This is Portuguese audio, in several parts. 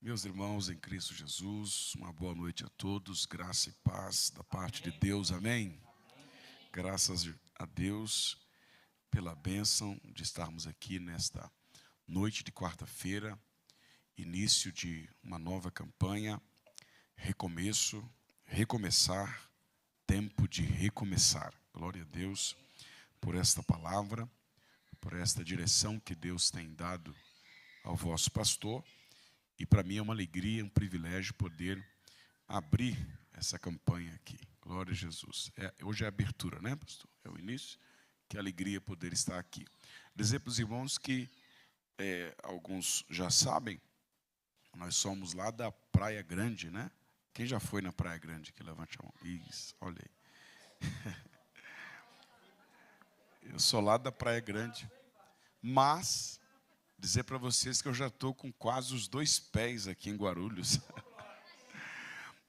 Meus irmãos em Cristo Jesus, uma boa noite a todos, graça e paz da parte de Deus, amém? Graças a Deus pela bênção de estarmos aqui nesta noite de quarta-feira, início de uma nova campanha, recomeço, recomeçar, tempo de recomeçar. Glória a Deus por esta palavra, por esta direção que Deus tem dado ao vosso pastor. E para mim é uma alegria, um privilégio poder abrir essa campanha aqui. Glória a Jesus. Hoje é a abertura, né, pastor? É o início. Que alegria poder estar aqui. Dizer para os irmãos que alguns já sabem, nós somos lá da Praia Grande, né? Quem já foi na Praia Grande? Que levante a mão. Isso, olha aí. Eu sou lá da Praia Grande, mas dizer para vocês que eu já estou com quase os 2 pés aqui em Guarulhos.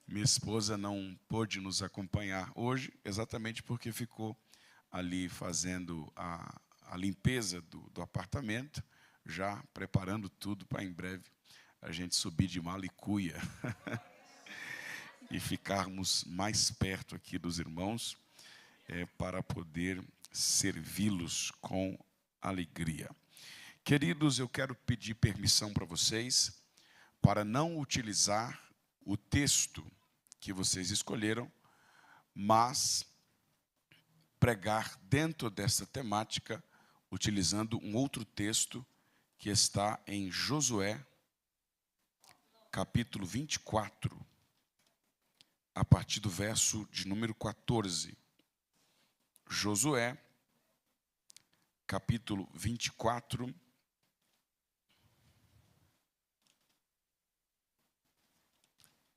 Minha esposa não pôde nos acompanhar hoje, exatamente porque ficou ali fazendo a limpeza do apartamento, já preparando tudo para em breve a gente subir de Malicuia e ficarmos mais perto aqui dos irmãos para poder servi-los com alegria. Queridos, eu quero pedir permissão para vocês para não utilizar o texto que vocês escolheram, mas pregar dentro dessa temática, utilizando um outro texto que está em Josué, capítulo 24, a partir do verso de número 14. Josué, capítulo 24,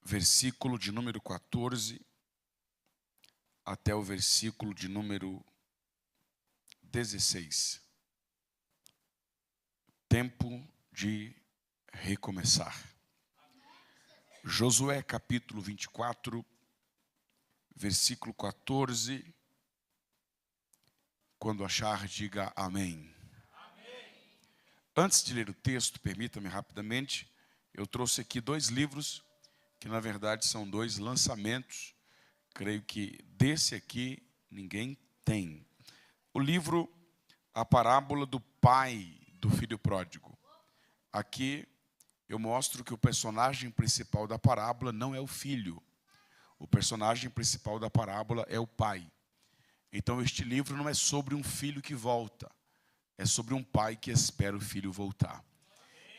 versículo de número 14 até o versículo de número 16. Tempo de recomeçar. Josué capítulo 24, versículo 14. Quando achar, diga amém. Antes de ler o texto, permita-me rapidamente, eu trouxe aqui 2 livros que na verdade são 2 lançamentos, creio que desse aqui ninguém tem. O livro A Parábola do Pai do Filho Pródigo. Aqui eu mostro que o personagem principal da parábola não é o filho. O personagem principal da parábola é o pai. Então este livro não é sobre um filho que volta, é sobre um pai que espera o filho voltar.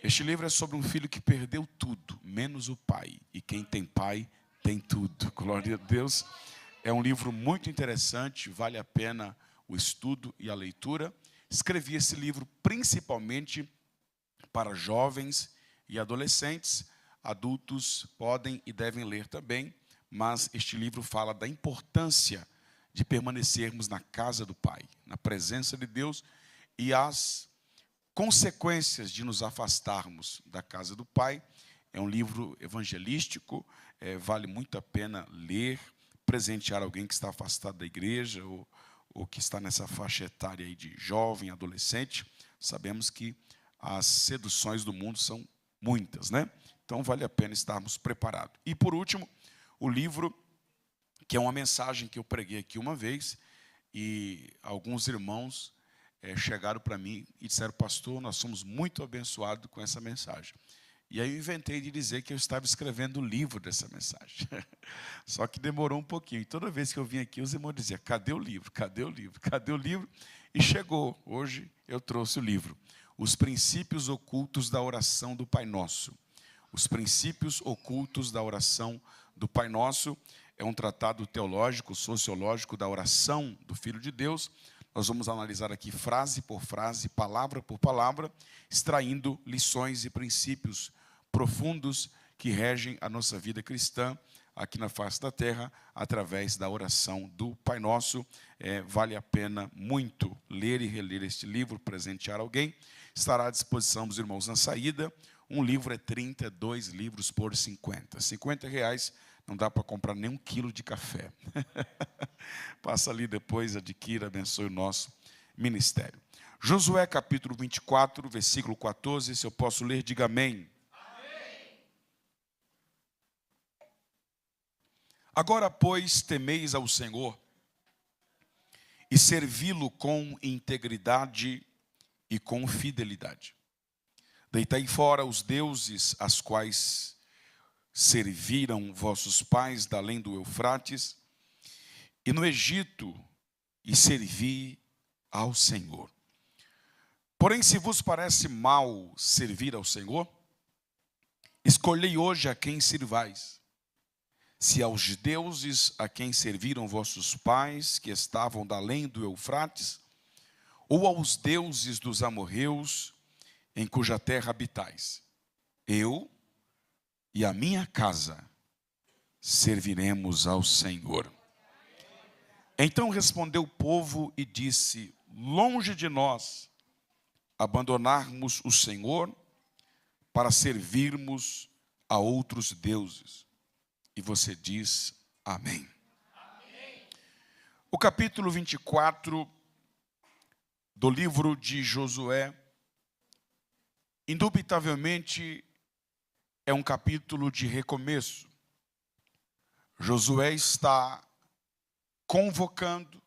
Este livro é sobre um filho que perdeu tudo, menos o pai. E quem tem pai, tem tudo. Glória a Deus. É um livro muito interessante, vale a pena o estudo e a leitura. Escrevi esse livro principalmente para jovens e adolescentes. Adultos podem e devem ler também. Mas este livro fala da importância de permanecermos na casa do Pai, na presença de Deus e as consequências de nos afastarmos da casa do Pai. É um livro evangelístico, vale muito a pena ler, presentear alguém que está afastado da igreja ou que está nessa faixa etária aí de jovem, adolescente. Sabemos que as seduções do mundo são muitas, né? Então vale a pena estarmos preparados. E por último, o livro, que é uma mensagem que eu preguei aqui uma vez, e alguns irmãos chegaram para mim e disseram: pastor, nós somos muito abençoados com essa mensagem. E aí eu inventei de dizer que eu estava escrevendo o livro dessa mensagem. Só que demorou um pouquinho. E toda vez que eu vim aqui, os irmãos diziam: cadê o livro? Cadê o livro? Cadê o livro? E chegou. Hoje eu trouxe o livro. Os princípios ocultos da oração do Pai Nosso. Os princípios ocultos da oração do Pai Nosso. É um tratado teológico, sociológico da oração do Filho de Deus. Nós vamos analisar aqui frase por frase, palavra por palavra, extraindo lições e princípios profundos que regem a nossa vida cristã aqui na face da terra, através da oração do Pai Nosso. Vale a pena muito ler e reler este livro, presentear alguém. Estará à disposição dos irmãos na saída. Um livro é 30, 2 livros por 50. R$50 não dá para comprar nem 1 quilo de café. Passa ali depois, adquira, abençoe o nosso ministério. Josué capítulo 24, versículo 14, se eu posso ler, diga amém. Amém. Agora, pois, temeis ao Senhor e servi-lo com integridade e com fidelidade. Deitai fora os deuses as quais serviram vossos pais da além do Eufrates e no Egito, e servi ao Senhor. Porém, se vos parece mal servir ao Senhor, escolhei hoje a quem sirvais. Se aos deuses a quem serviram vossos pais, que estavam da além do Eufrates, ou aos deuses dos amorreus, em cuja terra habitais. Eu e a minha casa serviremos ao Senhor. Então respondeu o povo e disse: longe de nós abandonarmos o Senhor para servirmos a outros deuses. E você diz amém. Amém. O capítulo 24 do livro de Josué, indubitavelmente, é um capítulo de recomeço. Josué está convocando,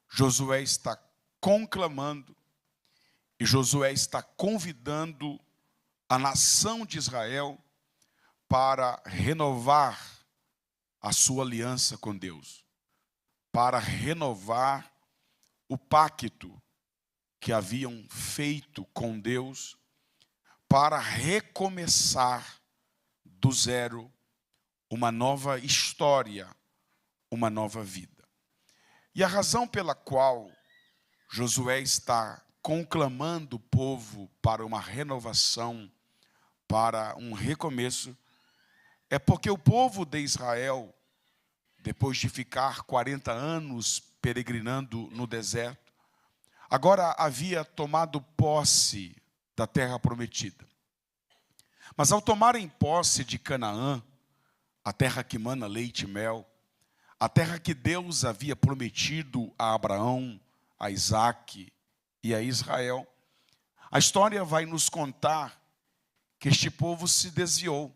Josué está conclamando, e Josué está convidando a nação de Israel para renovar a sua aliança com Deus, para renovar o pacto que haviam feito com Deus, para recomeçar do zero uma nova história, uma nova vida. E a razão pela qual Josué está conclamando o povo para uma renovação, para um recomeço, é porque o povo de Israel, depois de ficar 40 anos peregrinando no deserto, agora havia tomado posse da terra prometida. Mas ao tomarem posse de Canaã, a terra que mana leite e mel, a terra que Deus havia prometido a Abraão, a Isaque e a Israel, a história vai nos contar que este povo se desviou.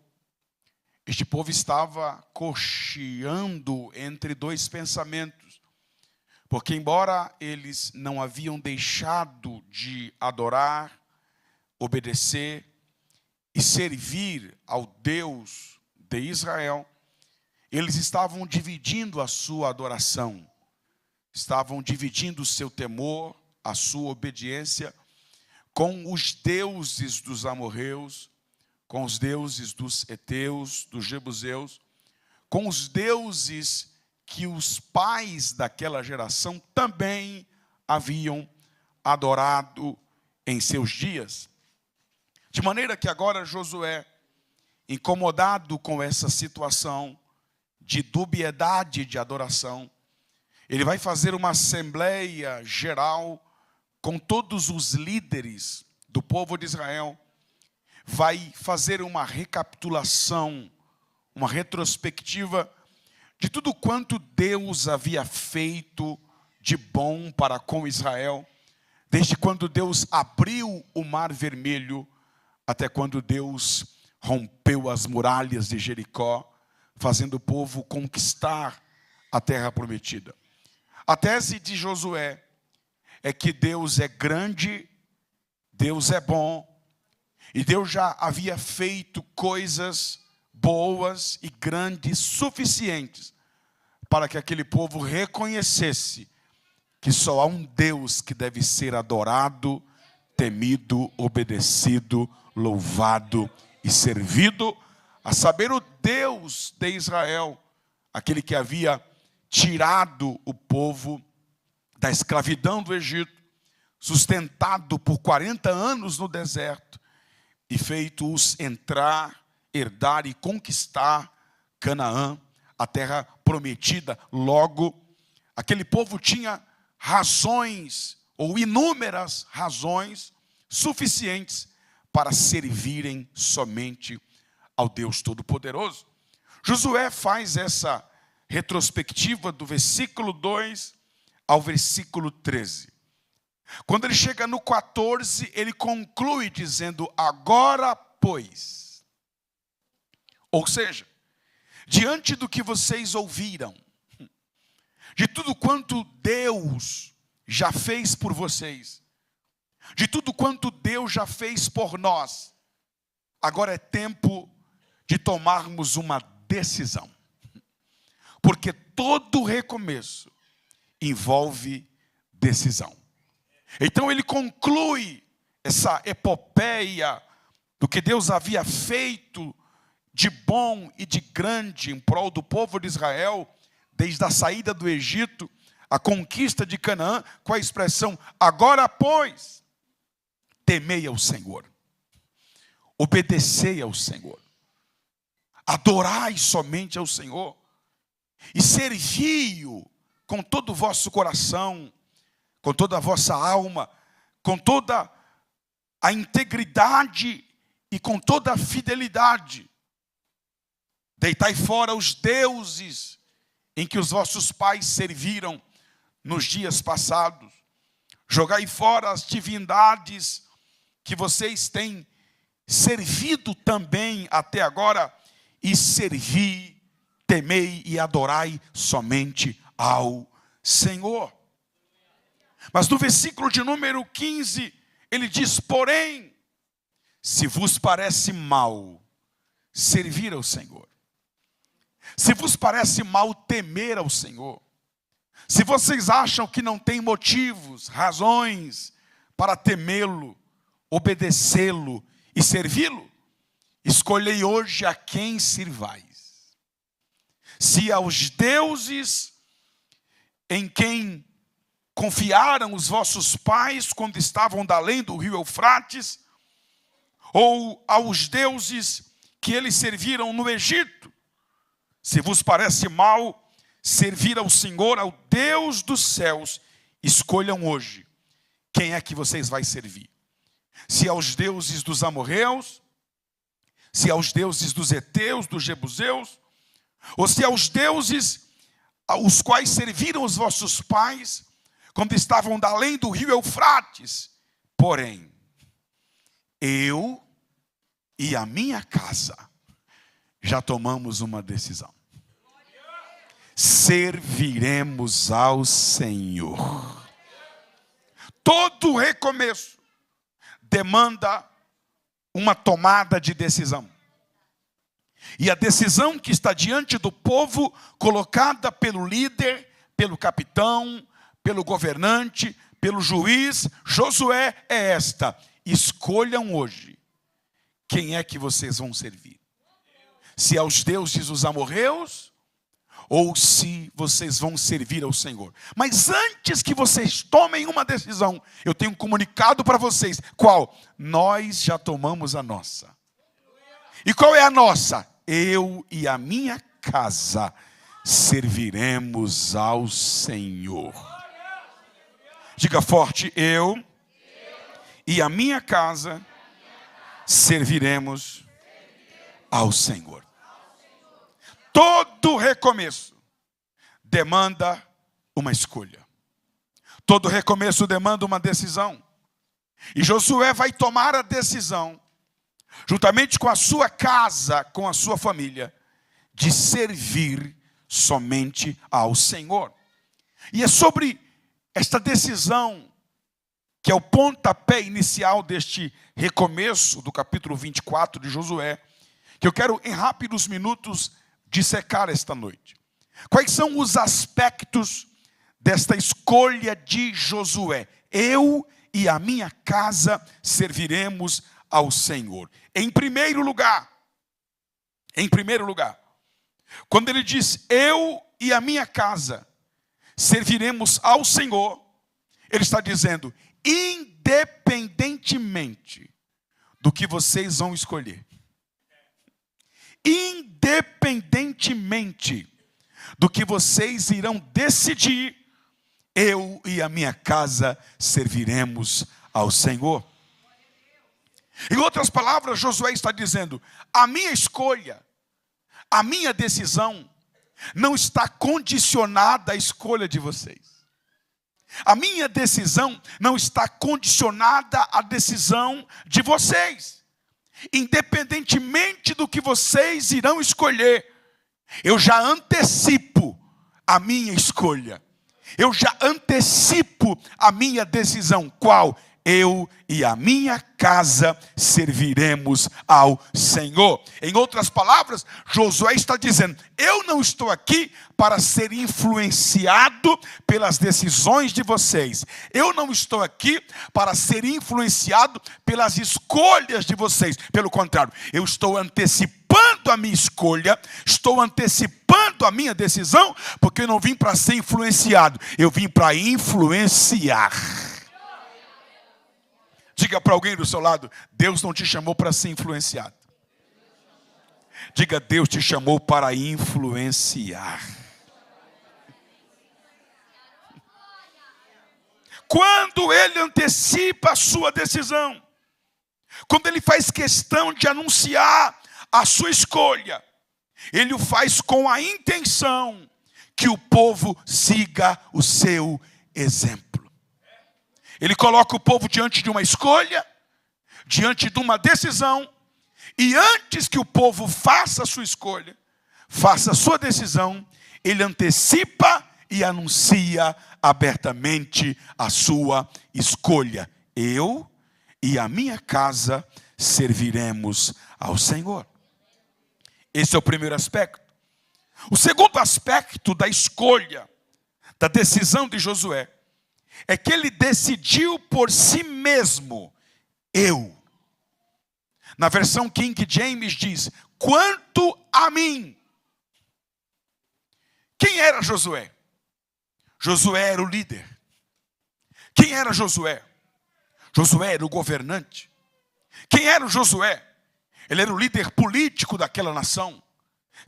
Este povo estava cocheando entre dois pensamentos, porque embora eles não haviam deixado de adorar, obedecer e servir ao Deus de Israel, eles estavam dividindo a sua adoração, estavam dividindo o seu temor, a sua obediência com os deuses dos amorreus, com os deuses dos heteus, dos jebuseus, com os deuses que os pais daquela geração também haviam adorado em seus dias. De maneira que agora Josué, incomodado com essa situação de dubiedade de adoração, ele vai fazer uma assembleia geral com todos os líderes do povo de Israel, vai fazer uma recapitulação, uma retrospectiva de tudo quanto Deus havia feito de bom para com Israel, desde quando Deus abriu o Mar Vermelho, até quando Deus rompeu as muralhas de Jericó, fazendo o povo conquistar a terra prometida. A tese de Josué é que Deus é grande, Deus é bom, e Deus já havia feito coisas boas e grandes suficientes para que aquele povo reconhecesse que só há um Deus que deve ser adorado, temido, obedecido, louvado e servido, a saber, o Deus de Israel, aquele que havia tirado o povo da escravidão do Egito, sustentado por 40 anos no deserto e feito-os entrar, herdar e conquistar Canaã, a terra prometida. Logo, aquele povo tinha razões, ou inúmeras razões, suficientes para servirem somente ao Deus Todo-Poderoso. Josué faz essa retrospectiva do versículo 2 ao versículo 13. Quando ele chega no 14, ele conclui dizendo: agora, pois. Ou seja, diante do que vocês ouviram, de tudo quanto Deus já fez por vocês, de tudo quanto Deus já fez por nós, agora é tempo de tomarmos uma decisão. Porque todo recomeço envolve decisão. Então ele conclui essa epopeia do que Deus havia feito de bom e de grande em prol do povo de Israel, desde a saída do Egito, a conquista de Canaã, com a expressão: agora, pois, temei ao Senhor, obedecei ao Senhor, adorai somente ao Senhor, e servi-o com todo o vosso coração, com toda a vossa alma, com toda a integridade e com toda a fidelidade. Deitai fora os deuses em que os vossos pais serviram nos dias passados. Jogai fora as divindades que vocês têm servido também até agora, e servi, temei e adorai somente ao Senhor. Mas no versículo de número 15, ele diz: porém, se vos parece mal servir ao Senhor, se vos parece mal temer ao Senhor, se vocês acham que não tem motivos, razões para temê-lo, obedecê-lo e servi-lo, escolhei hoje a quem sirvais. Se aos deuses em quem confiaram os vossos pais quando estavam da além do rio Eufrates, ou aos deuses que eles serviram no Egito, se vos parece mal servir ao Senhor, ao Deus dos céus, escolham hoje quem é que vocês vão servir. Se aos deuses dos amorreus, se aos deuses dos heteus, dos jebuseus, ou se aos deuses aos quais serviram os vossos pais quando estavam da além do rio Eufrates. Porém, eu e a minha casa já tomamos uma decisão. Serviremos ao Senhor. Todo recomeço demanda uma tomada de decisão. E a decisão que está diante do povo, colocada pelo líder, pelo capitão, pelo governante, pelo juiz, Josué, é esta: escolham hoje quem é que vocês vão servir. Se aos deuses dos amorreus, ou se vocês vão servir ao Senhor. Mas antes que vocês tomem uma decisão, eu tenho um comunicado para vocês. Qual? Nós já tomamos a nossa. E qual é a nossa? Eu e a minha casa serviremos ao Senhor. Diga forte: eu e a minha casa serviremos ao Senhor. Todo recomeço demanda uma escolha. Todo recomeço demanda uma decisão. E Josué vai tomar a decisão, juntamente com a sua casa, com a sua família, de servir somente ao Senhor. E é sobre esta decisão, que é o pontapé inicial deste recomeço do capítulo 24 de Josué, que eu quero em rápidos minutos dissecar esta noite. Quais são os aspectos desta escolha de Josué? Eu e a minha casa serviremos ao Senhor. Em primeiro lugar, quando ele diz eu e a minha casa serviremos ao Senhor, ele está dizendo independentemente do que vocês vão escolher. Independentemente do que vocês irão decidir, eu e a minha casa serviremos ao Senhor. Em outras palavras, Josué está dizendo: a minha escolha, a minha decisão não está condicionada à escolha de vocês. A minha decisão não está condicionada à decisão de vocês. Independentemente do que vocês irão escolher, Eu já antecipo a minha escolha. Eu já antecipo a minha decisão. Qual? Eu e a minha casa serviremos ao Senhor. Em outras palavras, Josué está dizendo: eu não estou aqui para ser influenciado pelas decisões de vocês. Eu não estou aqui para ser influenciado pelas escolhas de vocês. Pelo contrário, eu estou antecipando a minha escolha, estou antecipando a minha decisão, porque eu não vim para ser influenciado, eu vim para influenciar. Diga para alguém do seu lado: Deus não te chamou para ser influenciado. Diga: Deus te chamou para influenciar. Quando ele antecipa a sua decisão, quando ele faz questão de anunciar a sua escolha, ele o faz com a intenção que o povo siga o seu exemplo. Ele coloca o povo diante de uma escolha, diante de uma decisão, e antes que o povo faça a sua escolha, faça a sua decisão, ele antecipa e anuncia abertamente a sua escolha. Eu e a minha casa serviremos ao Senhor. Esse é o primeiro aspecto. O segundo aspecto da escolha, da decisão de Josué, é que ele decidiu por si mesmo. Eu. Na versão King James diz: quanto a mim. Quem era Josué? Josué era o líder. Quem era Josué? Josué era o governante. Quem era o Josué? Ele era o líder político daquela nação.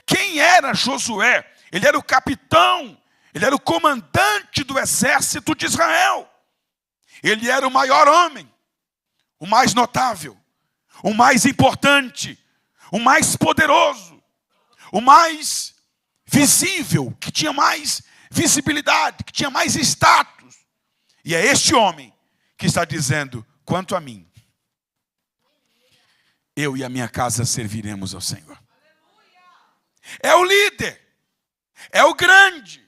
Quem era Josué? Ele era o capitão. Ele era o comandante do exército de Israel. Ele era o maior homem, o mais notável, o mais importante, o mais poderoso, o mais visível, que tinha mais visibilidade, que tinha mais status. E é este homem que está dizendo: quanto a mim, eu e a minha casa serviremos ao Senhor. É o líder, é o grande,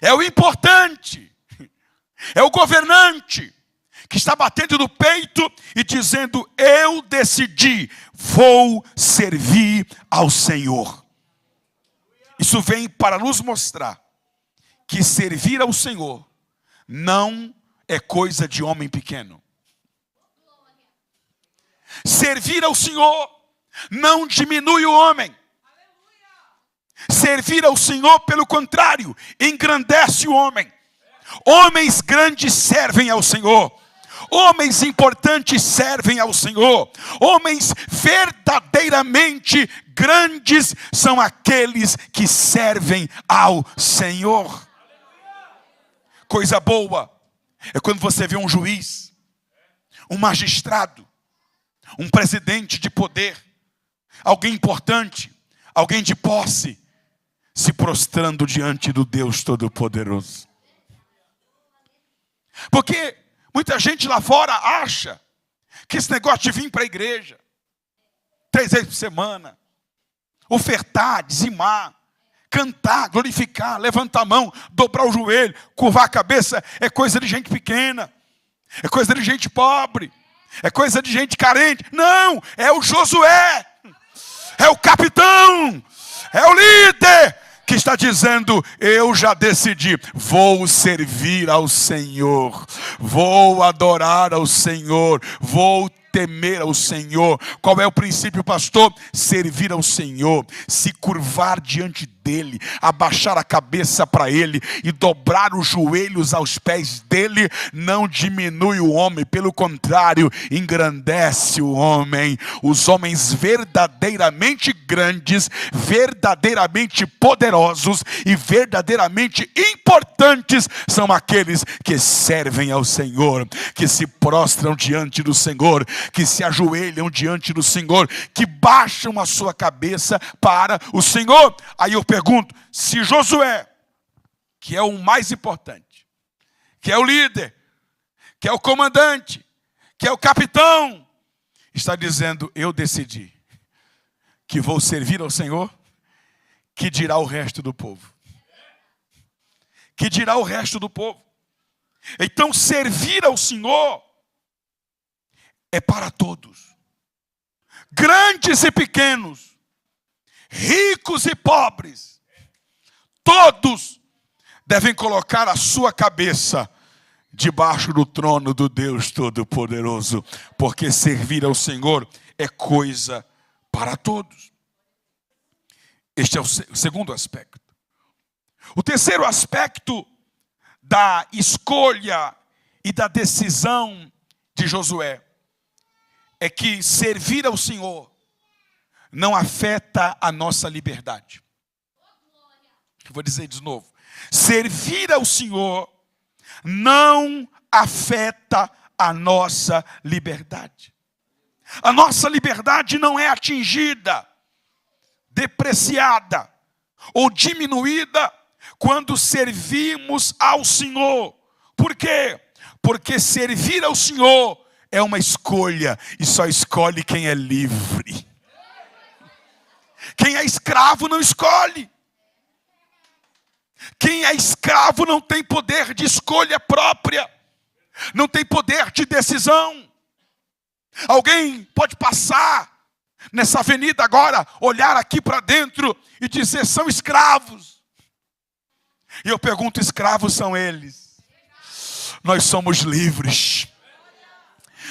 é o importante, é o governante que está batendo no peito e dizendo: eu decidi, vou servir ao Senhor. Isso vem para nos mostrar que servir ao Senhor não é coisa de homem pequeno. Servir ao Senhor não diminui o homem. Servir ao Senhor, pelo contrário, engrandece o homem. Homens grandes servem ao Senhor. Homens importantes servem ao Senhor. Homens verdadeiramente grandes são aqueles que servem ao Senhor. Coisa boa é quando você vê um juiz, um magistrado, um presidente de poder, alguém importante, alguém de posse, se prostrando diante do Deus Todo-Poderoso. Porque muita gente lá fora acha que esse negócio de vir para a igreja 3 vezes por semana, ofertar, dizimar, cantar, glorificar, levantar a mão, dobrar o joelho, curvar a cabeça, é coisa de gente pequena, é coisa de gente pobre, é coisa de gente carente. Não, é o Josué, é o capitão, é o líder que está dizendo: eu já decidi, vou servir ao Senhor, vou adorar ao Senhor, vou temer ao Senhor. Qual é o princípio, pastor? Servir ao Senhor, se curvar diante dele, abaixar a cabeça para ele e dobrar os joelhos aos pés dele, não diminui o homem, pelo contrário, engrandece o homem. Os homens verdadeiramente grandes, verdadeiramente poderosos e verdadeiramente importantes são aqueles que servem ao Senhor, que se prostram diante do Senhor, que se ajoelham diante do Senhor, que baixam a sua cabeça para o Senhor. Aí eu pergunto: se Josué, que é o mais importante, que é o líder, que é o comandante, que é o capitão, está dizendo: eu decidi que vou servir ao Senhor, que dirá o resto do povo? Que dirá o resto do povo? Então, servir ao Senhor é para todos, grandes e pequenos, ricos e pobres, todos devem colocar a sua cabeça debaixo do trono do Deus Todo-Poderoso, porque servir ao Senhor é coisa para todos. Este é o segundo aspecto. O terceiro aspecto da escolha e da decisão de Josué é que servir ao Senhor não afeta a nossa liberdade. Eu vou dizer de novo. Servir ao Senhor não afeta a nossa liberdade. A nossa liberdade não é atingida, depreciada ou diminuída quando servimos ao Senhor. Por quê? Porque servir ao Senhor é uma escolha e só escolhe quem é livre. Quem é escravo não escolhe. Quem é escravo não tem poder de escolha própria, não tem poder de decisão. Alguém pode passar nessa avenida agora, olhar aqui para dentro e dizer: são escravos. E eu pergunto: escravos são eles? Nós somos livres.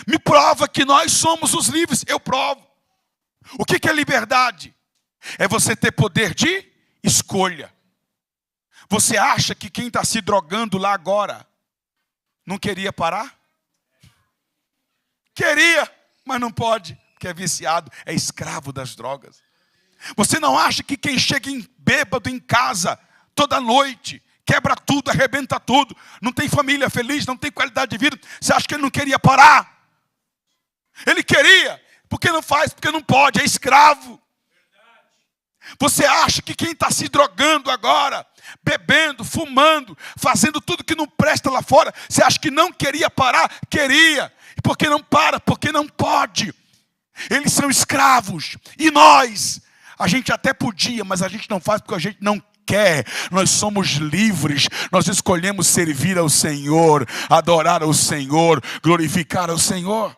Me prova que nós somos os livres. Eu provo. O que é liberdade? É você ter poder de escolha. Você acha que quem está se drogando lá agora não queria parar? Queria, mas não pode, porque é viciado, é escravo das drogas. Você não acha que quem chega bêbado em casa toda noite, quebra tudo, arrebenta tudo, não tem família feliz, não tem qualidade de vida, você acha que ele não queria parar? Ele queria, porque não faz, porque não pode, é escravo. Você acha que quem está se drogando agora, bebendo, fumando, fazendo tudo que não presta lá fora, você acha que não queria parar? Queria. E por que não para? Porque não pode. Eles são escravos. E nós, a gente até podia, mas a gente não faz porque a gente não quer. Nós somos livres. Nós escolhemos servir ao Senhor, adorar ao Senhor, glorificar ao Senhor.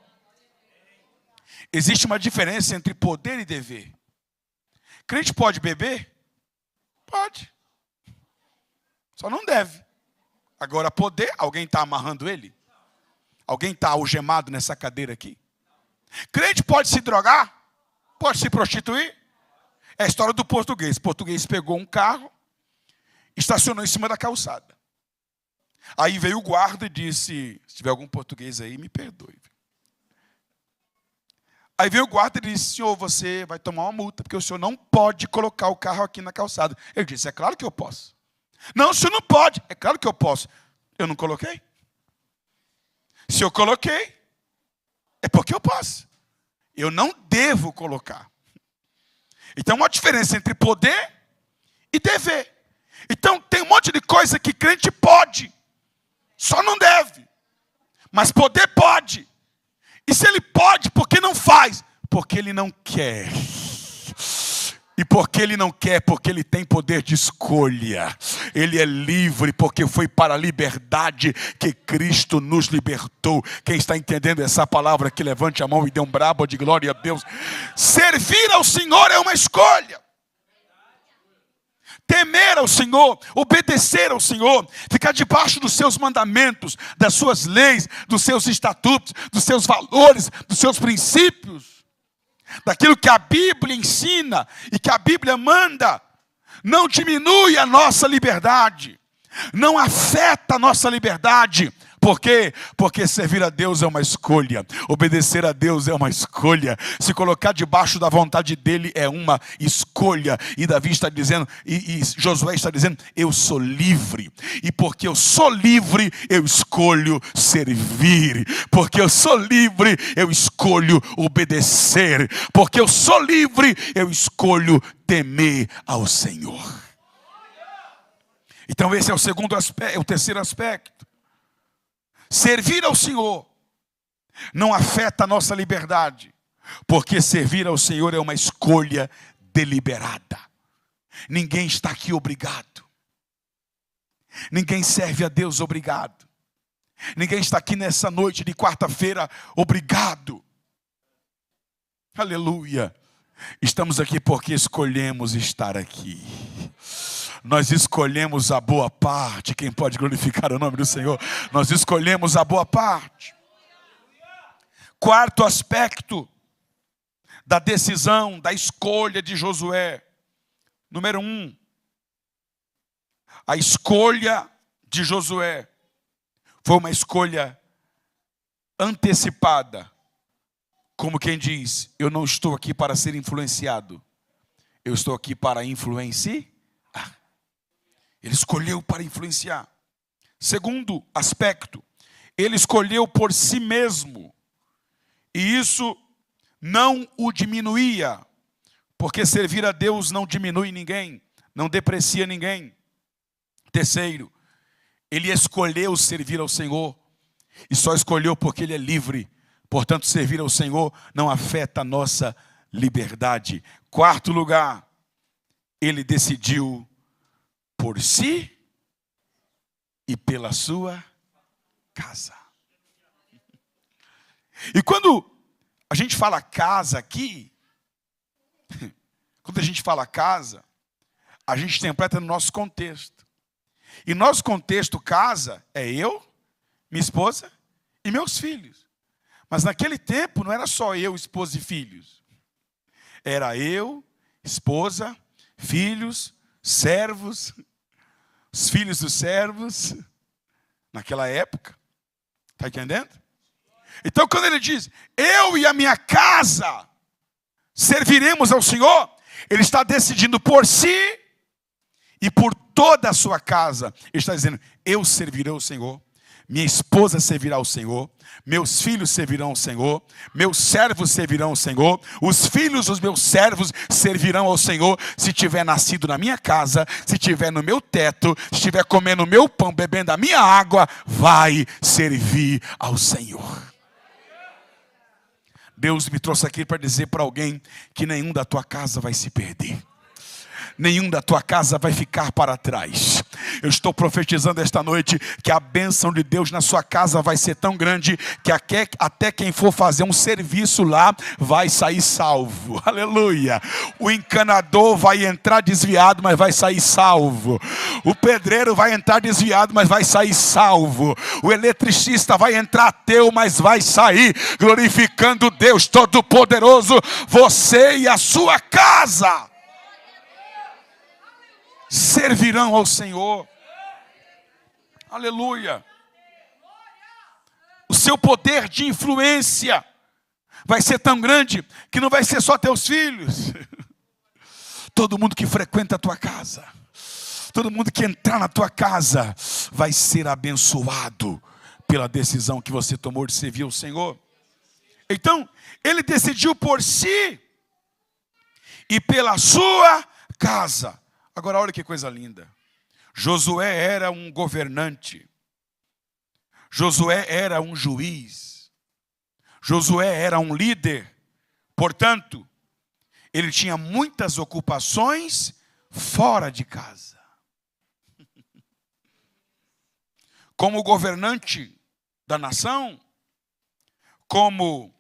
Existe uma diferença entre poder e dever. Crente pode beber? Pode. Só não deve. Agora poder, alguém está amarrando ele? Alguém está algemado nessa cadeira aqui? Crente pode se drogar? Pode se prostituir? É a história do português. O português pegou um carro, estacionou em cima da calçada. Aí veio o guarda e disse: se tiver algum português aí, me perdoe. Aí veio o guarda e disse: senhor, você vai tomar uma multa, porque o senhor não pode colocar o carro aqui na calçada. Ele disse: é claro que eu posso. Não, o senhor não pode. É claro que eu posso. Eu não coloquei. Se eu coloquei, é porque eu posso. Eu não devo colocar. Então, uma diferença entre poder e dever. Então, tem um monte de coisa que crente pode, só não deve. Mas poder pode. E se ele pode, por que não faz? Porque ele não quer. E porque ele não quer, porque ele tem poder de escolha. Ele é livre, porque foi para a liberdade que Cristo nos libertou. Quem está entendendo essa palavra, que levante a mão e dê um brabo de glória a Deus. Servir ao Senhor é uma escolha. Temer ao Senhor, obedecer ao Senhor, ficar debaixo dos seus mandamentos, das suas leis, dos seus estatutos, dos seus valores, dos seus princípios, daquilo que a Bíblia ensina e que a Bíblia manda, não diminui a nossa liberdade, não afeta a nossa liberdade. Por quê? Porque servir a Deus é uma escolha. Obedecer a Deus é uma escolha. Se colocar debaixo da vontade dele é uma escolha. E Davi está dizendo, e Josué está dizendo: eu sou livre. E porque eu sou livre, eu escolho servir. Porque eu sou livre, eu escolho obedecer. Porque eu sou livre, eu escolho temer ao Senhor. Então esse é o segundo aspecto, o terceiro aspecto. Servir ao Senhor não afeta a nossa liberdade, porque servir ao Senhor é uma escolha deliberada. Ninguém está aqui obrigado. Ninguém serve a Deus obrigado. Ninguém está aqui nessa noite de quarta-feira obrigado. Aleluia. Estamos aqui porque escolhemos estar aqui. Nós escolhemos a boa parte. Quem pode glorificar o nome do Senhor? Nós escolhemos a boa parte. Quarto aspecto da decisão, da escolha de Josué. Número 1. A escolha de Josué foi uma escolha antecipada. Como quem diz, eu não estou aqui para ser influenciado. Eu estou aqui para influenciar. Ele escolheu para influenciar. Segundo aspecto, ele escolheu por si mesmo. E isso não o diminuía. Porque servir a Deus não diminui ninguém, não deprecia ninguém. Terceiro, ele escolheu servir ao Senhor. E só escolheu porque ele é livre. Portanto, servir ao Senhor não afeta a nossa liberdade. Quarto lugar, ele decidiu por si e pela sua casa. E quando a gente fala casa aqui, quando a gente fala casa, a gente interpreta no nosso contexto. E nosso contexto casa é eu, minha esposa e meus filhos. Mas naquele tempo não era só eu, esposa e filhos. Era eu, esposa, filhos, servos, os filhos dos servos. Naquela época. Está entendendo? Então quando ele diz, eu e a minha casa serviremos ao Senhor, ele está decidindo por si e por toda a sua casa. Ele está dizendo, eu servirei ao Senhor. Minha esposa servirá ao Senhor, meus filhos servirão ao Senhor, meus servos servirão ao Senhor, os filhos dos meus servos servirão ao Senhor. Se tiver nascido na minha casa, se tiver no meu teto, se estiver comendo o meu pão, bebendo a minha água, vai servir ao Senhor. Deus me trouxe aqui para dizer para alguém que nenhum da tua casa vai se perder. Nenhum da tua casa vai ficar para trás. Eu estou profetizando esta noite que a bênção de Deus na sua casa vai ser tão grande que até quem for fazer um serviço lá vai sair salvo. Aleluia. O encanador vai entrar desviado, mas vai sair salvo. O pedreiro vai entrar desviado, mas vai sair salvo. O eletricista vai entrar ateu, mas vai sair glorificando Deus Todo-Poderoso. Você e a sua casa servirão ao Senhor. Aleluia. O seu poder de influência vai ser tão grande que não vai ser só teus filhos. Todo mundo que frequenta a tua casa, todo mundo que entrar na tua casa vai ser abençoado pela decisão que você tomou de servir ao Senhor. Então, ele decidiu por si e pela sua casa. Agora olha que coisa linda. Josué era um governante. Josué era um juiz. Josué era um líder. Portanto, ele tinha muitas ocupações fora de casa. Como governante da nação, como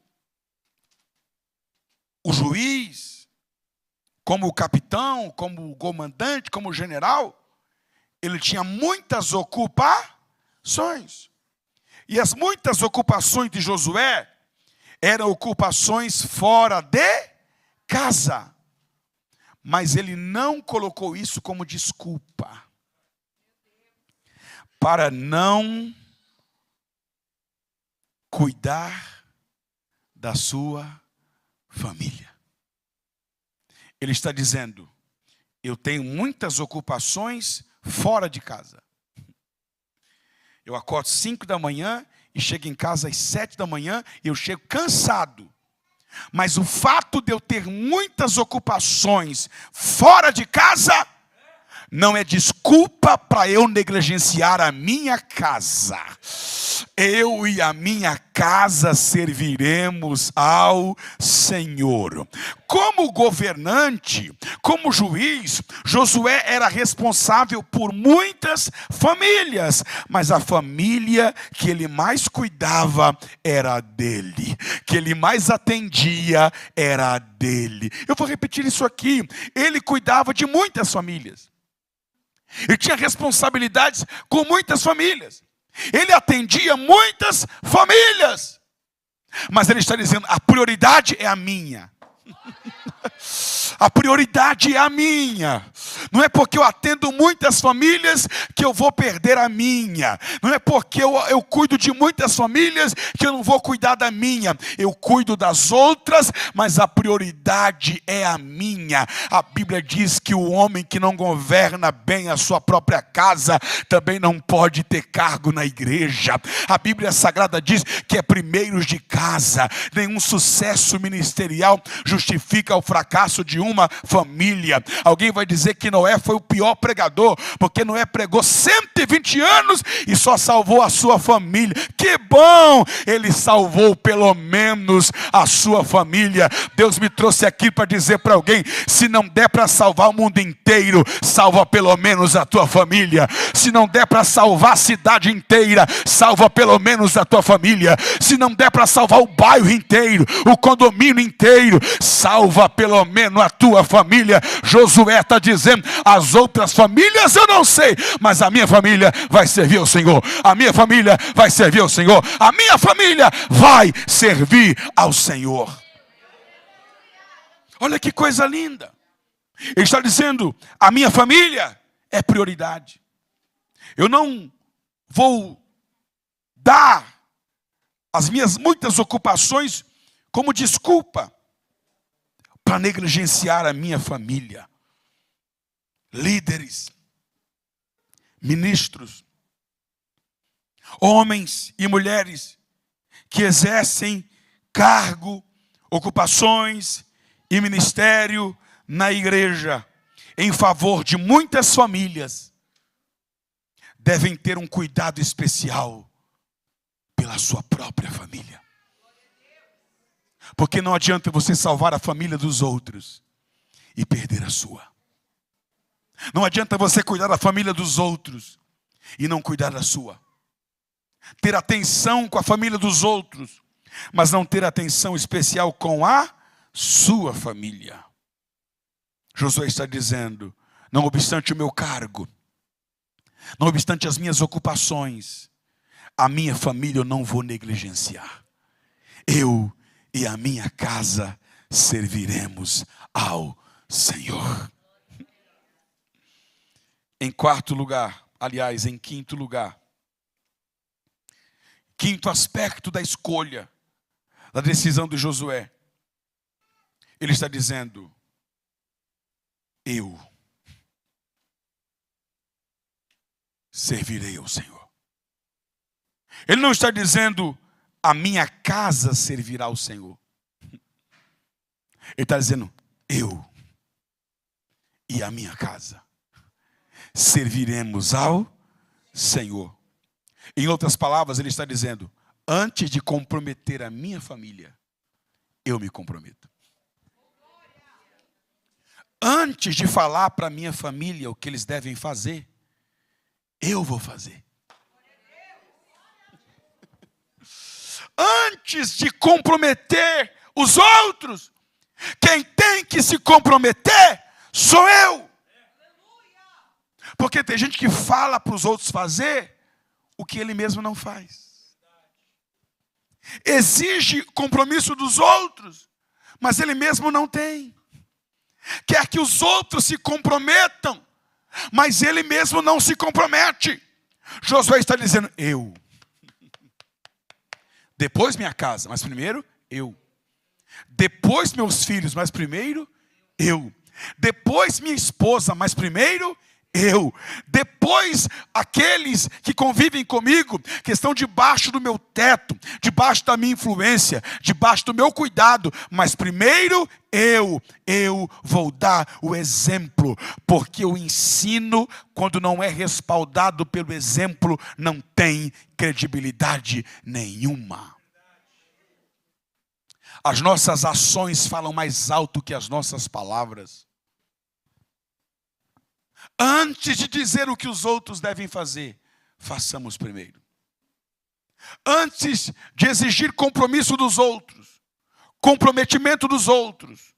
o juiz, como o capitão, como o comandante, como o general, ele tinha muitas ocupações. E as muitas ocupações de Josué eram ocupações fora de casa. Mas ele não colocou isso como desculpa para não cuidar da sua família. Ele está dizendo, eu tenho muitas ocupações fora de casa. Eu acordo 5 da manhã e chego em casa às 7 da manhã e eu chego cansado. Mas o fato de eu ter muitas ocupações fora de casa não é desculpa para eu negligenciar a minha casa. Eu e a minha casa serviremos ao Senhor. Como governante, como juiz, Josué era responsável por muitas famílias, mas a família que ele mais cuidava era a dele, que ele mais atendia era a dele. Eu vou repetir isso aqui: ele cuidava de muitas famílias, ele tinha responsabilidades com muitas famílias, ele atendia muitas famílias, mas ele está dizendo: a prioridade é a minha. A prioridade é a minha. Não é porque eu atendo muitas famílias que eu vou perder a minha. Não é porque eu cuido de muitas famílias que eu não vou cuidar da minha. Eu cuido das outras, mas a prioridade é a minha. A Bíblia diz que o homem que não governa bem a sua própria casa também não pode ter cargo na igreja. A Bíblia Sagrada diz que é primeiros de casa. Nenhum sucesso ministerial justifica o fracasso de uma família. Alguém vai dizer que Noé foi o pior pregador, porque Noé pregou 120 anos e só salvou a sua família. Que bom! Ele salvou pelo menos a sua família. Deus me trouxe aqui para dizer para alguém: se não der para salvar o mundo inteiro, salva pelo menos a tua família. Se não der para salvar a cidade inteira, salva pelo menos a tua família. Se não der para salvar o bairro inteiro, o condomínio inteiro, salva pelo menos a tua família. Josué está dizendo: as outras famílias eu não sei, mas a minha família vai servir ao Senhor. A minha família vai servir ao Senhor. A minha família vai servir ao Senhor. Olha que coisa linda. Ele está dizendo: a minha família é prioridade. Eu não vou dar as minhas muitas ocupações como desculpa para negligenciar a minha família. Líderes, ministros, homens e mulheres que exercem cargo, ocupações e ministério na igreja em favor de muitas famílias devem ter um cuidado especial pela sua própria família. Porque não adianta você salvar a família dos outros e perder a sua. Não adianta você cuidar da família dos outros e não cuidar da sua. Ter atenção com a família dos outros, mas não ter atenção especial com a sua família. Josué está dizendo: não obstante o meu cargo, não obstante as minhas ocupações, a minha família eu não vou negligenciar. Eu e a minha casa serviremos ao Senhor. Em quarto lugar, aliás, em quinto lugar, quinto aspecto da escolha, da decisão de Josué, ele está dizendo: eu servirei ao Senhor. Ele não está dizendo: a minha casa servirá ao Senhor. Ele está dizendo: eu e a minha casa serviremos ao Senhor. Em outras palavras, ele está dizendo: antes de comprometer a minha família, eu me comprometo. Antes de falar para a minha família o que eles devem fazer, eu vou fazer. Antes de comprometer os outros, quem tem que se comprometer sou eu. Porque tem gente que fala para os outros fazer o que ele mesmo não faz. Exige compromisso dos outros, mas ele mesmo não tem. Quer que os outros se comprometam, mas ele mesmo não se compromete. Josué está dizendo: eu. Depois minha casa, mas primeiro eu. Depois meus filhos, mas primeiro eu. Depois minha esposa, mas primeiro eu. Depois, aqueles que convivem comigo, que estão debaixo do meu teto, debaixo da minha influência, debaixo do meu cuidado. Mas primeiro, eu vou dar o exemplo. Porque o ensino, quando não é respaldado pelo exemplo, não tem credibilidade nenhuma. As nossas ações falam mais alto que as nossas palavras. Antes de dizer o que os outros devem fazer, façamos primeiro. Antes de exigir compromisso dos outros, comprometimento dos outros,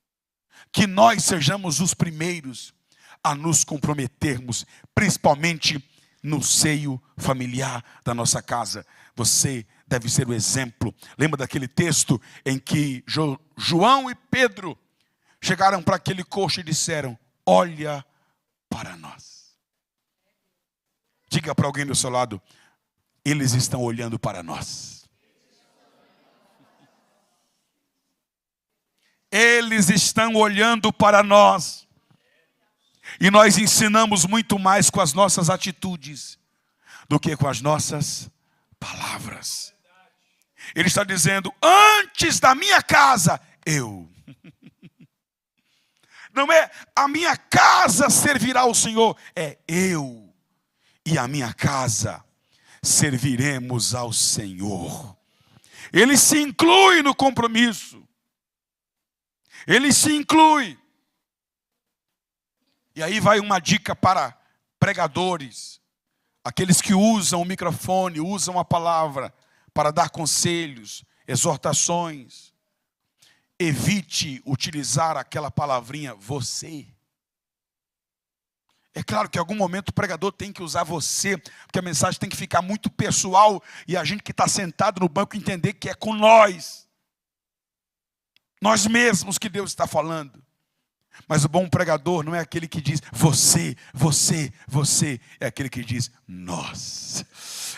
que nós sejamos os primeiros a nos comprometermos, principalmente no seio familiar da nossa casa. Você deve ser o exemplo. Lembra daquele texto em que João e Pedro chegaram para aquele coxo e disseram: olha para nós. Diga para alguém do seu lado: eles estão olhando para nós. Eles estão olhando para nós. E nós ensinamos muito mais com as nossas atitudes do que com as nossas palavras. Ele está dizendo: antes da minha casa, eu. Não é a minha casa servirá ao Senhor, é eu e a minha casa serviremos ao Senhor. Ele se inclui no compromisso. Ele se inclui. E aí vai uma dica para pregadores, aqueles que usam o microfone, usam a palavra para dar conselhos, exortações. Evite utilizar aquela palavrinha você. É claro que em algum momento o pregador tem que usar você, porque a mensagem tem que ficar muito pessoal e a gente que está sentado no banco entender que é com nós mesmos que Deus está falando. Mas o bom pregador não é aquele que diz você, é aquele que diz nós.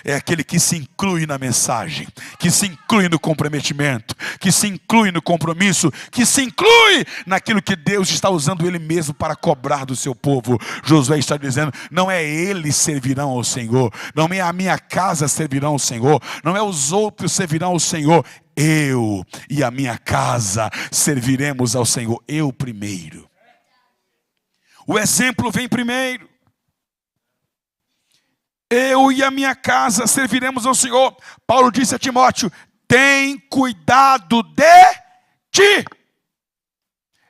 É aquele que se inclui na mensagem, que se inclui no comprometimento, que se inclui no compromisso, que se inclui naquilo que Deus está usando Ele mesmo para cobrar do seu povo. Josué está dizendo: não é eles servirão ao Senhor, não é a minha casa servirão ao Senhor, não é os outros servirão ao Senhor, eu e a minha casa serviremos ao Senhor, eu primeiro. O exemplo vem primeiro. Eu e a minha casa serviremos ao Senhor. Paulo disse a Timóteo: tem cuidado de ti.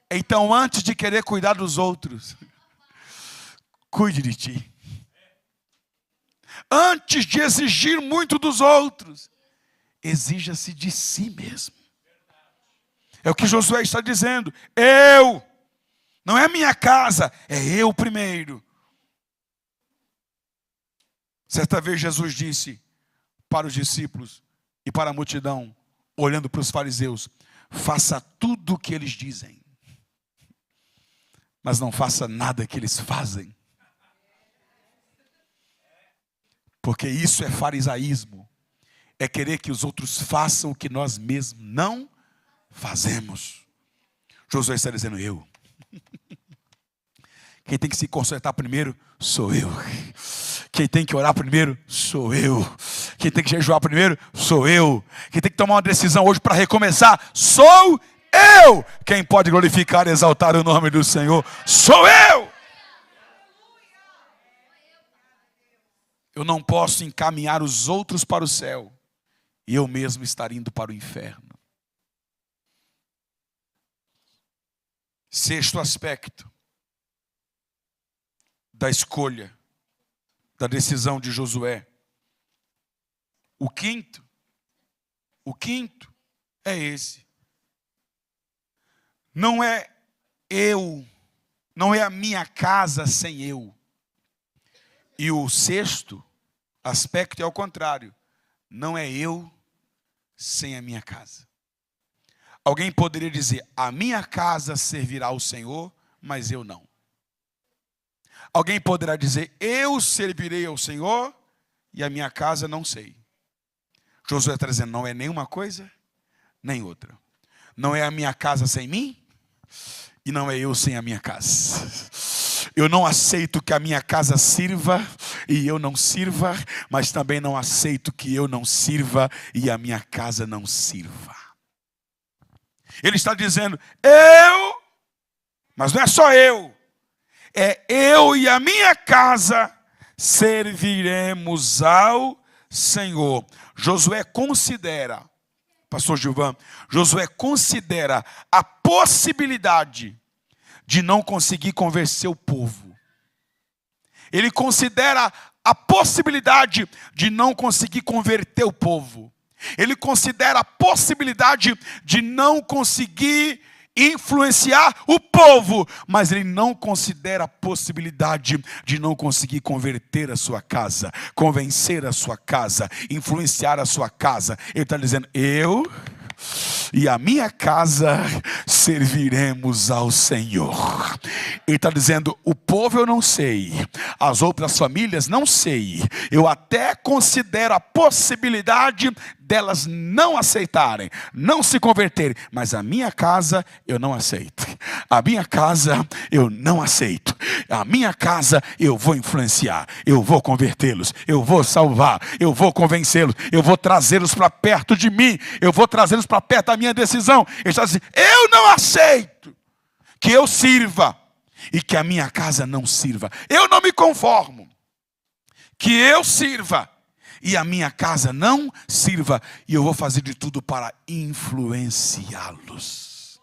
Então, antes de querer cuidar dos outros, cuide de ti. Antes de exigir muito dos outros, exija-se de si mesmo. É o que Josué está dizendo. Eu, não é a minha casa, é eu primeiro. Certa vez Jesus disse para os discípulos e para a multidão, olhando para os fariseus: faça tudo o que eles dizem, mas não faça nada que eles fazem. Porque isso é farisaísmo. É querer que os outros façam o que nós mesmos não fazemos. Josué está dizendo: eu. Quem tem que se consertar primeiro sou eu. Quem tem que orar primeiro sou eu. Quem tem que jejuar primeiro sou eu. Quem tem que tomar uma decisão hoje para recomeçar sou eu. Quem pode glorificar e exaltar o nome do Senhor sou eu. Eu não posso encaminhar os outros para o céu e eu mesmo estar indo para o inferno. Sexto aspecto da escolha, da decisão de Josué. O quinto é esse. Não é eu, não é a minha casa sem eu. E o sexto aspecto é ao contrário. Não é eu sem a minha casa. Alguém poderia dizer: a minha casa servirá ao Senhor, mas eu não. Alguém poderá dizer: eu servirei ao Senhor e a minha casa não sei. Josué está dizendo: não é nenhuma coisa, nem outra. Não é a minha casa sem mim e não é eu sem a minha casa. Eu não aceito que a minha casa sirva e eu não sirva, mas também não aceito que eu não sirva e a minha casa não sirva. Ele está dizendo, mas não é só eu, é eu e a minha casa serviremos ao Senhor. Josué considera, pastor Gilvan, Josué considera a possibilidade de não conseguir convencer o povo. Ele considera a possibilidade de não conseguir converter o povo. Ele considera a possibilidade de não conseguir influenciar o povo, mas ele não considera a possibilidade de não conseguir converter a sua casa, convencer a sua casa, influenciar a sua casa. Ele está dizendo, eu e a minha casa serviremos ao Senhor. Ele está dizendo, o povo eu não sei, as outras famílias não sei, eu até considero a possibilidade delas não aceitarem, não se converterem, mas a minha casa eu não aceito, a minha casa eu não aceito, a minha casa eu vou influenciar, eu vou convertê-los, eu vou salvar, eu vou convencê-los, eu vou trazê-los para perto de mim, eu vou trazê-los para perto da minha decisão. Ele está dizendo, eu não aceito que eu sirva e que a minha casa não sirva, eu não me conformo que eu sirva e a minha casa não sirva, e eu vou fazer de tudo para influenciá-los.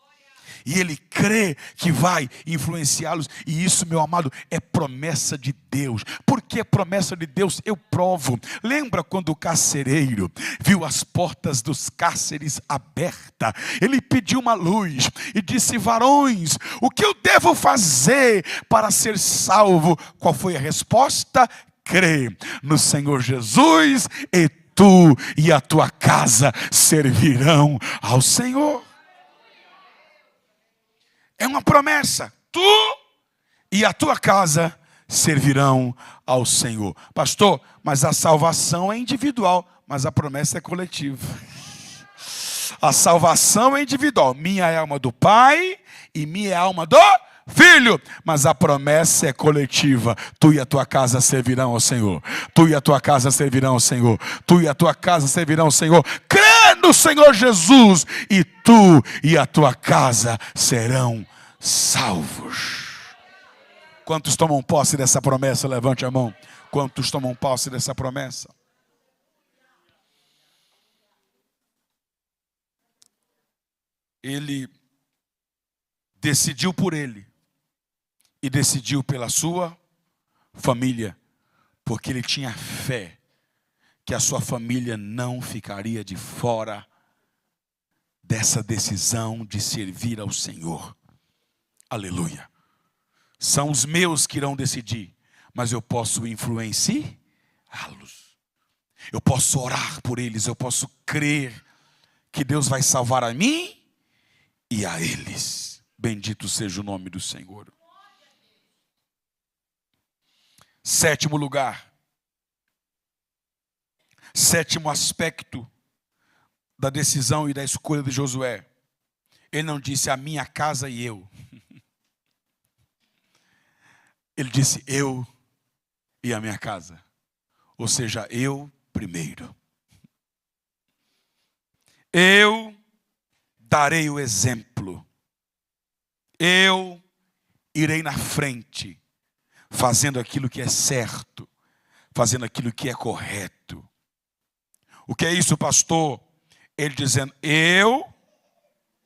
E ele crê que vai influenciá-los, e isso, meu amado, é promessa de Deus. Por que é promessa de Deus? Eu provo. Lembra quando o carcereiro viu as portas dos cárceres abertas? Ele pediu uma luz e disse, varões, o que eu devo fazer para ser salvo? Qual foi a resposta? Crê no Senhor Jesus e tu e a tua casa servirão ao Senhor. É uma promessa. Tu e a tua casa servirão ao Senhor. Pastor, mas a salvação é individual, mas a promessa é coletiva. A salvação é individual. Minha é a alma do Pai e minha é a alma do Filho, mas a promessa é coletiva. Tu e a tua casa servirão ao Senhor. Tu e a tua casa servirão ao Senhor. Tu e a tua casa servirão ao Senhor. Crê no Senhor Jesus e tu e a tua casa serão salvos. Quantos tomam posse dessa promessa? Levante a mão. Quantos tomam posse dessa promessa? Ele decidiu por ele e decidiu pela sua família, porque ele tinha fé que a sua família não ficaria de fora dessa decisão de servir ao Senhor. Aleluia. São os meus que irão decidir, mas eu posso influenciá-los. Eu posso orar por eles, eu posso crer que Deus vai salvar a mim e a eles. Bendito seja o nome do Senhor. Sétimo lugar. Sétimo aspecto da decisão e da escolha de Josué. Ele não disse a minha casa e eu. Ele disse eu e a minha casa. Ou seja, eu primeiro. Eu darei o exemplo. Eu irei na frente, fazendo aquilo que é certo, fazendo aquilo que é correto. O que é isso, pastor? Ele dizendo, eu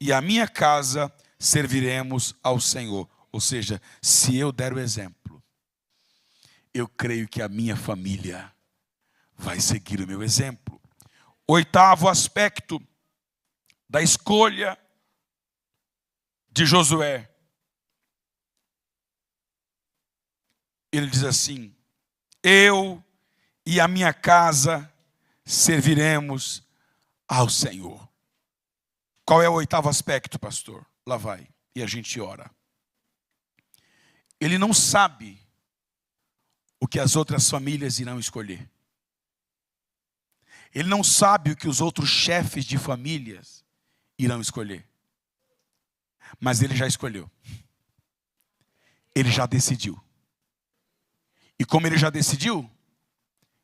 e a minha casa serviremos ao Senhor. Ou seja, se eu der o exemplo, eu creio que a minha família vai seguir o meu exemplo. Oitavo aspecto da escolha de Josué. Ele diz assim, eu e a minha casa serviremos ao Senhor. Qual é o oitavo aspecto, pastor? Lá vai, e a gente ora. Ele não sabe o que as outras famílias irão escolher. Ele não sabe o que os outros chefes de famílias irão escolher. Mas ele já escolheu. ele já decidiu. E como ele já decidiu,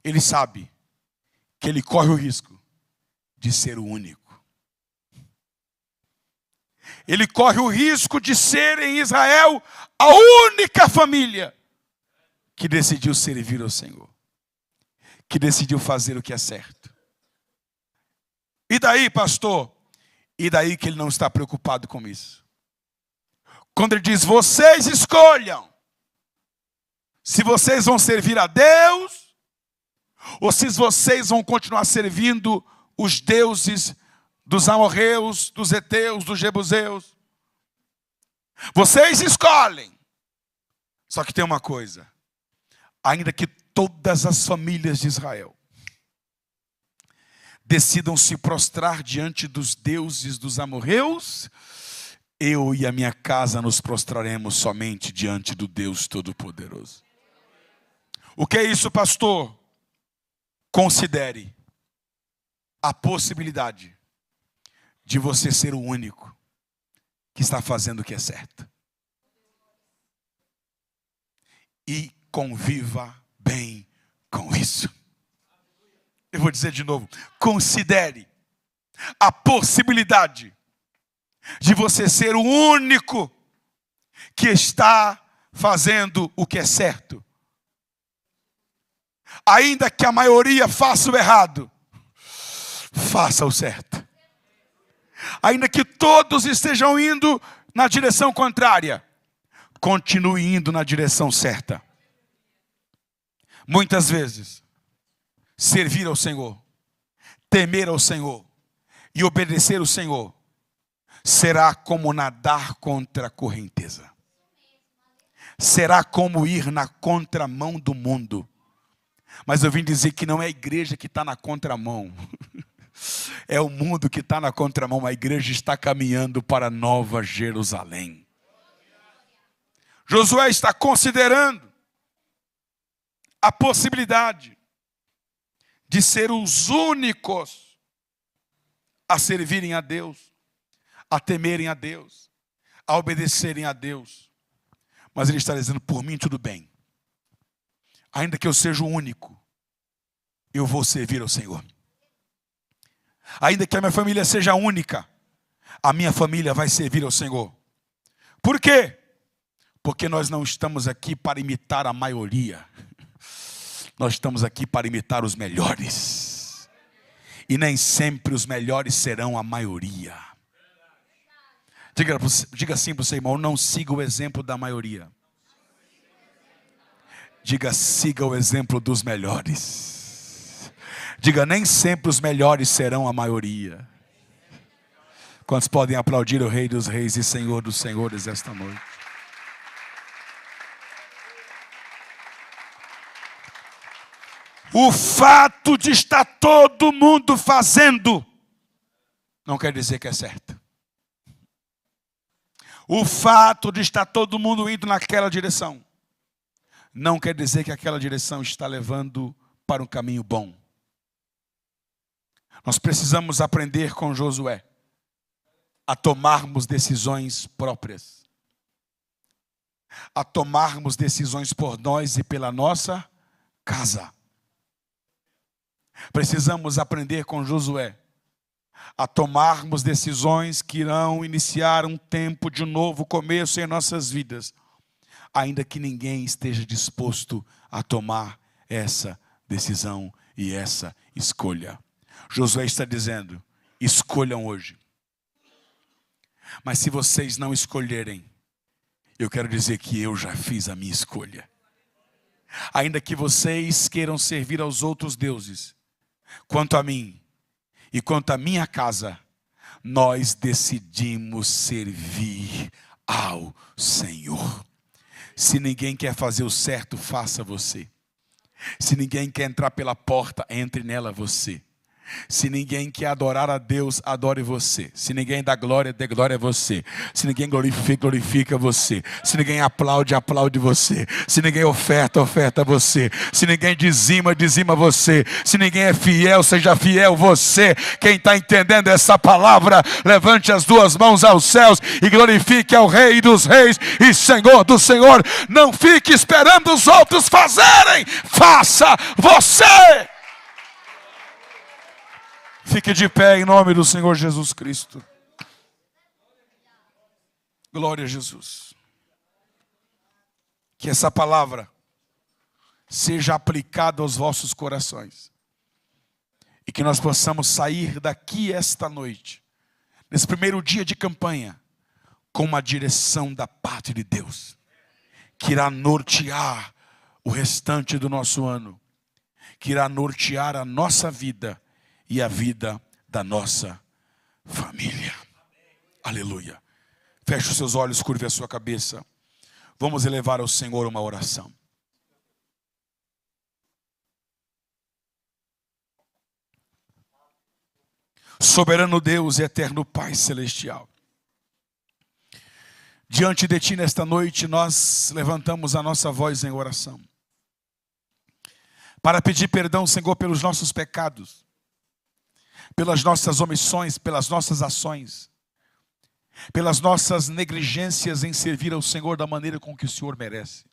ele sabe que ele corre o risco de ser o único. Ele corre o risco de ser em Israel a única família que decidiu servir ao Senhor, que decidiu fazer o que é certo. E daí, pastor? E daí que ele não está preocupado com isso. Quando ele diz, vocês escolham se vocês vão servir a Deus ou se vocês vão continuar servindo os deuses dos amorreus, dos heteus, dos jebuseus. Vocês escolhem. Só que tem uma coisa. Ainda que todas as famílias de Israel decidam se prostrar diante dos deuses dos amorreus, eu e a minha casa nos prostraremos somente diante do Deus Todo-Poderoso. O que é isso, pastor? Considere a possibilidade de você ser o único que está fazendo o que é certo. E conviva bem com isso. Eu vou dizer de novo. Considere a possibilidade de você ser o único que está fazendo o que é certo. Ainda que a maioria faça o errado, faça o certo. Ainda que todos estejam indo na direção contrária, continue indo na direção certa. Muitas vezes, servir ao Senhor, temer ao Senhor e obedecer ao Senhor será como nadar contra a correnteza. Será como ir na contramão do mundo. Mas eu vim dizer que não é a igreja que está na contramão. É o mundo que está na contramão. A igreja está caminhando para Nova Jerusalém. Josué está considerando a possibilidade de ser os únicos a servirem a Deus, a temerem a Deus, a obedecerem a Deus. Mas ele está dizendo, por mim tudo bem. Ainda que eu seja o único, eu vou servir ao Senhor. Ainda que a minha família seja única, a minha família vai servir ao Senhor. Por quê? Porque nós não estamos aqui para imitar a maioria. Nós estamos aqui para imitar os melhores. E nem sempre os melhores serão a maioria. Diga assim para o seu irmão, não siga o exemplo da maioria. Diga, siga o exemplo dos melhores. Diga, nem sempre os melhores serão a maioria. Quantos podem aplaudir o Rei dos Reis e Senhor dos Senhores esta noite? O fato de estar todo mundo fazendo não quer dizer que é certo. O fato de estar todo mundo indo naquela direção não quer dizer que aquela direção está levando para um caminho bom. Nós precisamos aprender com Josué a tomarmos decisões próprias. A tomarmos decisões por nós e pela nossa casa. Precisamos aprender com Josué a tomarmos decisões que irão iniciar um tempo de novo começo em nossas vidas, ainda que ninguém esteja disposto a tomar essa decisão e essa escolha. Josué está dizendo, escolham hoje. Mas se vocês não escolherem, eu quero dizer que eu já fiz a minha escolha. Ainda que vocês queiram servir aos outros deuses, quanto a mim e quanto a minha casa, nós decidimos servir ao Senhor. Se ninguém quer fazer o certo, faça você. Se ninguém quer entrar pela porta, entre nela você. Se ninguém quer adorar a Deus, adore você. Se ninguém dá glória, dê glória a você. Se ninguém glorifica, glorifica você. Se ninguém aplaude, aplaude você. Se ninguém oferta, oferta você. Se ninguém dizima, dizima você. Se ninguém é fiel, seja fiel você. Quem está entendendo essa palavra, levante as duas mãos aos céus e glorifique ao Rei dos Reis e Senhor do Senhor. Não fique esperando os outros fazerem. Faça você. Fique de pé em nome do Senhor Jesus Cristo. Glória a Jesus. Que essa palavra seja aplicada aos vossos corações. E que nós possamos sair daqui esta noite, nesse primeiro dia de campanha, com uma direção da parte de Deus, que irá nortear o restante do nosso ano, que irá nortear a nossa vida e a vida da nossa família. Aleluia. Feche os seus olhos, curve a sua cabeça. Vamos elevar ao Senhor uma oração. Soberano Deus e eterno Pai celestial, diante de Ti nesta noite nós levantamos a nossa voz em oração, para pedir perdão, Senhor, pelos nossos pecados, pelas nossas omissões, pelas nossas ações, pelas nossas negligências em servir ao Senhor da maneira com que o Senhor merece.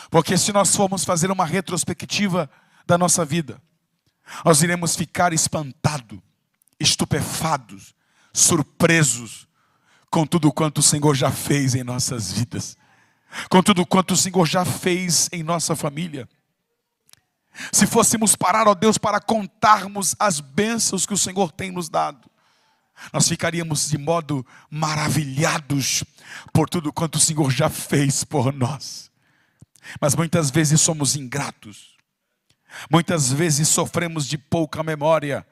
Porque se nós formos fazer uma retrospectiva da nossa vida, nós iremos ficar espantados, estupefados, surpresos com tudo quanto o Senhor já fez em nossas vidas, com tudo quanto o Senhor já fez em nossa família. Se fôssemos parar, ó Deus, para contarmos as bênçãos que o Senhor tem nos dado, nós ficaríamos de modo maravilhados por tudo quanto o Senhor já fez por nós. Mas muitas vezes somos ingratos, muitas vezes sofremos de pouca memória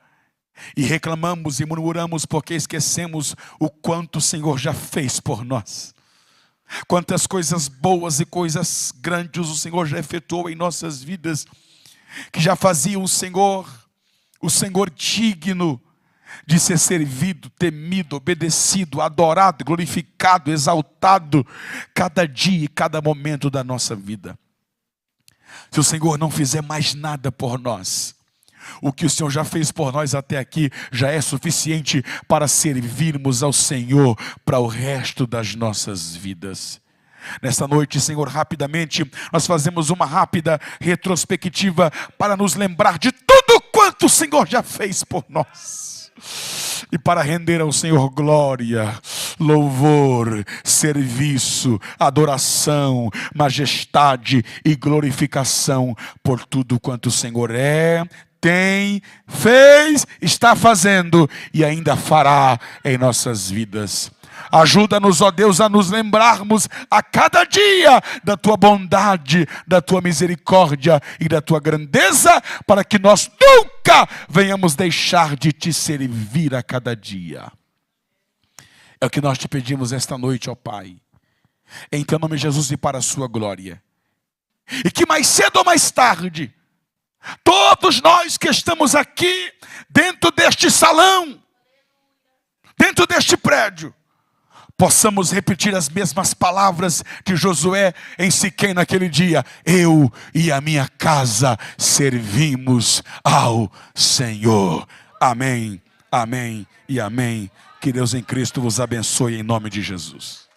e reclamamos e murmuramos porque esquecemos o quanto o Senhor já fez por nós. Quantas coisas boas e coisas grandes o Senhor já efetuou em nossas vidas, que já fazia o Senhor digno de ser servido, temido, obedecido, adorado, glorificado, exaltado, cada dia e cada momento da nossa vida. Se o Senhor não fizer mais nada por nós, o que o Senhor já fez por nós até aqui já é suficiente para servirmos ao Senhor para o resto das nossas vidas. Nesta noite, Senhor, rapidamente, nós fazemos uma rápida retrospectiva para nos lembrar de tudo quanto o Senhor já fez por nós. E para render ao Senhor glória, louvor, serviço, adoração, majestade e glorificação por tudo quanto o Senhor é, tem, fez, está fazendo e ainda fará em nossas vidas. Ajuda-nos, ó Deus, a nos lembrarmos a cada dia da Tua bondade, da Tua misericórdia e da Tua grandeza, para que nós nunca venhamos deixar de Te servir a cada dia. É o que nós Te pedimos esta noite, ó Pai, em Teu nome, Jesus, e para a Sua glória. E que mais cedo ou mais tarde, todos nós que estamos aqui, dentro deste salão, dentro deste prédio, possamos repetir as mesmas palavras de Josué em Siquém naquele dia. Eu e a minha casa servimos ao Senhor. Amém, amém e amém. Que Deus em Cristo vos abençoe em nome de Jesus.